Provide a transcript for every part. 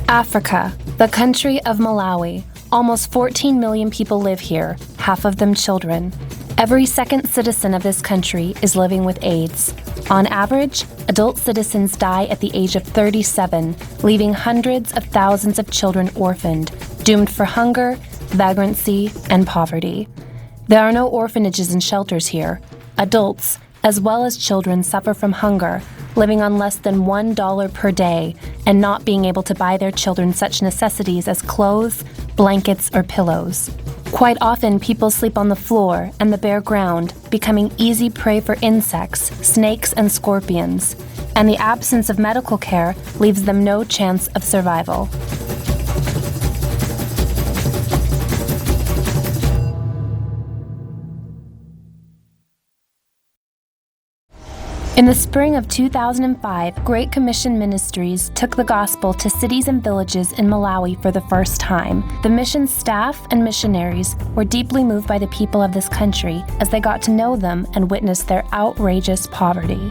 Africa, the country of Malawi. Almost 14 million people live here, half of them children. Every second citizen of this country is living with AIDS. On average, adult citizens die at the age of 37, leaving hundreds of thousands of children orphaned, doomed for hunger, vagrancy, and poverty. There are no orphanages and shelters here. Adults, as well as children, suffer from hunger, living on less than $1 per day and not being able to buy their children such necessities as clothes, blankets, or pillows. Quite often, people sleep on the floor and the bare ground, becoming easy prey for insects, snakes, and scorpions, and the absence of medical care leaves them no chance of survival. In the spring of 2005, Great Commission Ministries took the gospel to cities and villages in Malawi for the first time. The mission staff and missionaries were deeply moved by the people of this country as they got to know them and witnessed their outrageous poverty.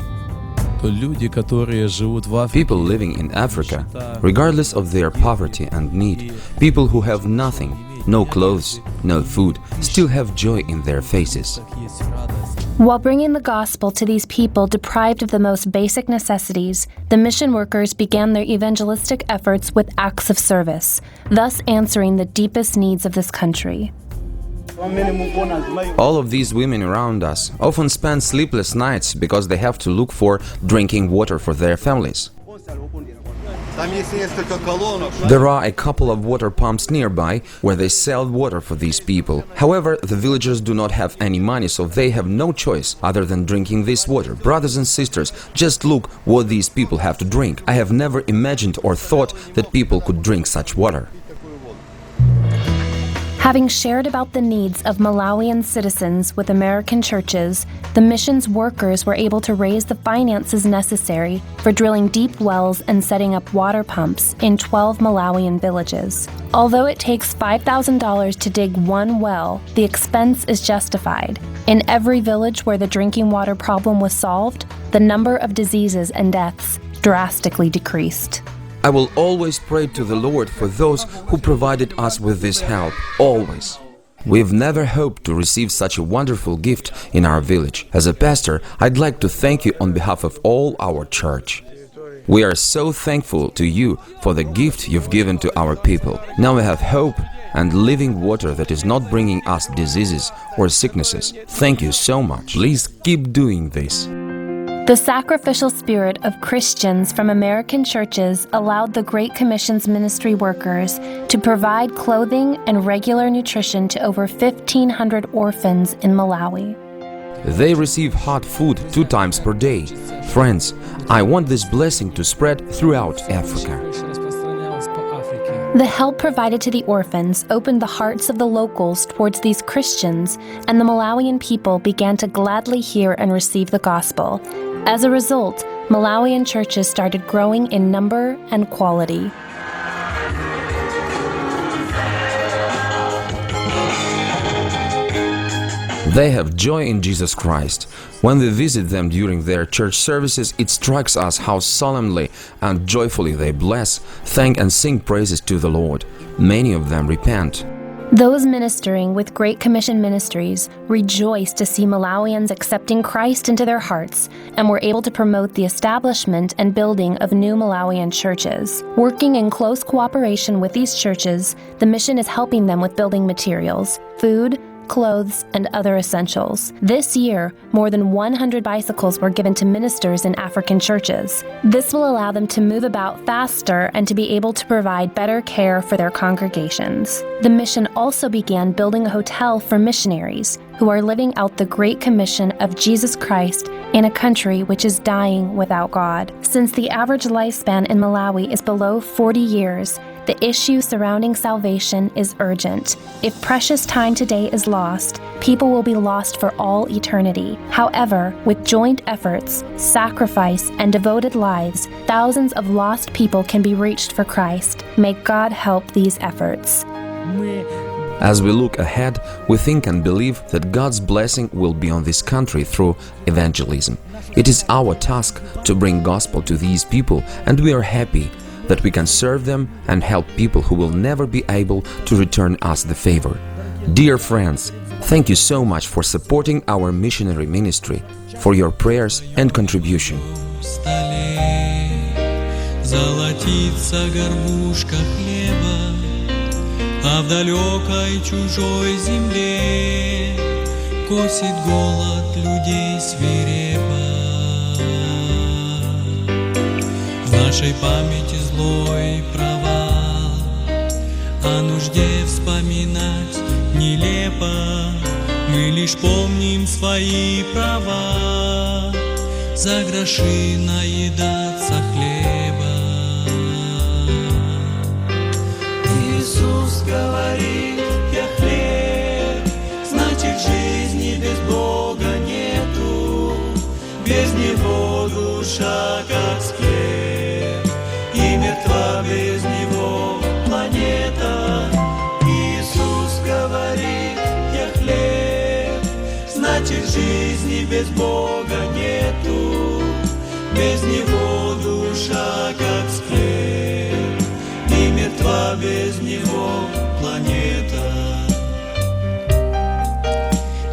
People living in Africa, regardless of their poverty and need, people who have nothing, no clothes, no food, still have joy in their faces. While bringing the gospel to these people deprived of the most basic necessities, the mission workers began their evangelistic efforts with acts of service, thus answering the deepest needs of this country. All of these women around us often spend sleepless nights because they have to look for drinking water for their families. There are a couple of water pumps nearby where they sell water for these people. However, the villagers do not have any money, so they have no choice other than drinking this water. Brothers and sisters, just look what these people have to drink. I have never imagined or thought that people could drink such water. Having shared about the needs of Malawian citizens with American churches, the mission's workers were able to raise the finances necessary for drilling deep wells and setting up water pumps in 12 Malawian villages. Although it takes $5,000 to dig one well, the expense is justified. In every village where the drinking water problem was solved, the number of diseases and deaths drastically decreased. I will always pray to the Lord for those who provided us with this help, always. We've never hoped to receive such a wonderful gift in our village. As a pastor, I'd like to thank you on behalf of all our church. We are so thankful to you for the gift you've given to our people. Now we have hope and living water that is not bringing us diseases or sicknesses. Thank you so much. Please keep doing this. The sacrificial spirit of Christians from American churches allowed the Great Commission's ministry workers to provide clothing and regular nutrition to over 1,500 orphans in Malawi. They receive hot food 2 times per day. Friends, I want this blessing to spread throughout Africa. The help provided to the orphans opened the hearts of the locals towards these Christians, and the Malawian people began to gladly hear and receive the gospel. As a result, Malawian churches started growing in number and quality. They have joy in Jesus Christ. When we visit them during their church services, it strikes us how solemnly and joyfully they bless, thank and sing praises to the Lord. Many of them repent. Those ministering with Great Commission Ministries rejoice to see Malawians accepting Christ into their hearts and were able to promote the establishment and building of new Malawian churches. Working in close cooperation with these churches, the mission is helping them with building materials, food, clothes, and other essentials. This year, more than 100 bicycles were given to ministers in African churches. This will allow them to move about faster and to be able to provide better care for their congregations. The mission also began building a hotel for missionaries who are living out the Great Commission of Jesus Christ in a country which is dying without God. Since the average lifespan in Malawi is below 40 years, the issue surrounding salvation is urgent. If precious time today is lost, people will be lost for all eternity. However, with joint efforts, sacrifice, and devoted lives, thousands of lost people can be reached for Christ. May God help these efforts. As we look ahead, we think and believe that God's blessing will be on this country through evangelism. It is our task to bring gospel to these people, and we are happy that we can serve them and help people who will never be able to return us the favor. Dear friends, thank you so much for supporting our missionary ministry, for your prayers and contribution. Золотится горбушка хлеба, а в далекой чужой земле косит голод людей свирепо. В нашей памяти злой провал, о нужде вспоминать нелепо. Мы лишь помним свои права, за гроши наедаться хлеба. Иисус говорит: я хлеб, значит жизни без Бога нету. Без Него душа как склеп, и мертва без Него планета. Иисус говорит: я хлеб, значит жизни без Бога нету. Без Него душа как склеп, и мертва без Него планета.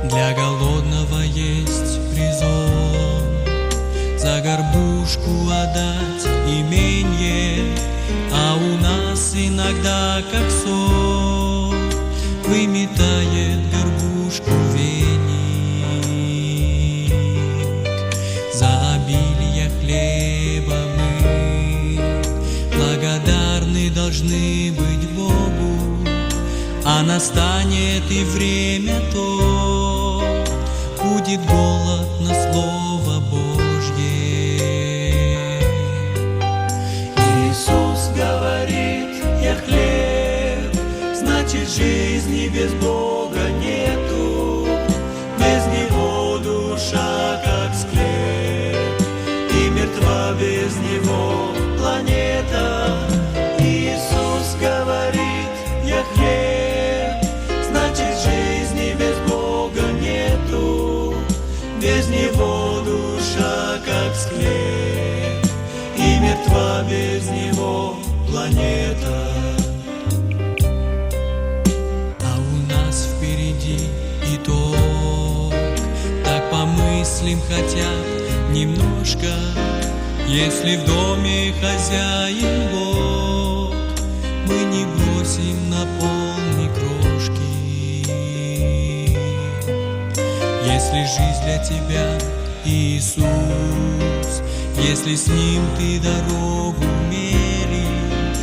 Для голодного есть призор, за горбушку отдать именье, а у нас иногда как сон выметает горбушку веник. За обилие хлеба мы благодарны должны быть Богу, а настанет и время то, будет голод на Слово Божье. Иисус говорит: я хлеб, значит жизни без Бога нету. Без Него душа как склеп, и мертва без Него планета. Иисус говорит: я хлеб, значит жизни без Бога нету. Без Него душа как склеп, и мертва без Него планета. А у нас впереди итог, так помыслим хотя бы немножко. Если в доме хозяин Бог, мы не бросим на пол ни крошки. Если жизнь для тебя Иисус, если с Ним ты дорогу меришь,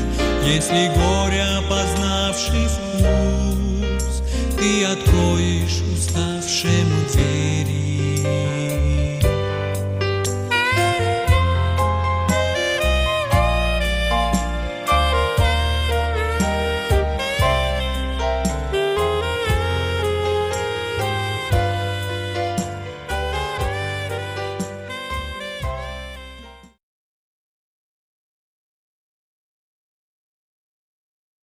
если горя познавший вкус, ты откроешь уставшему двери.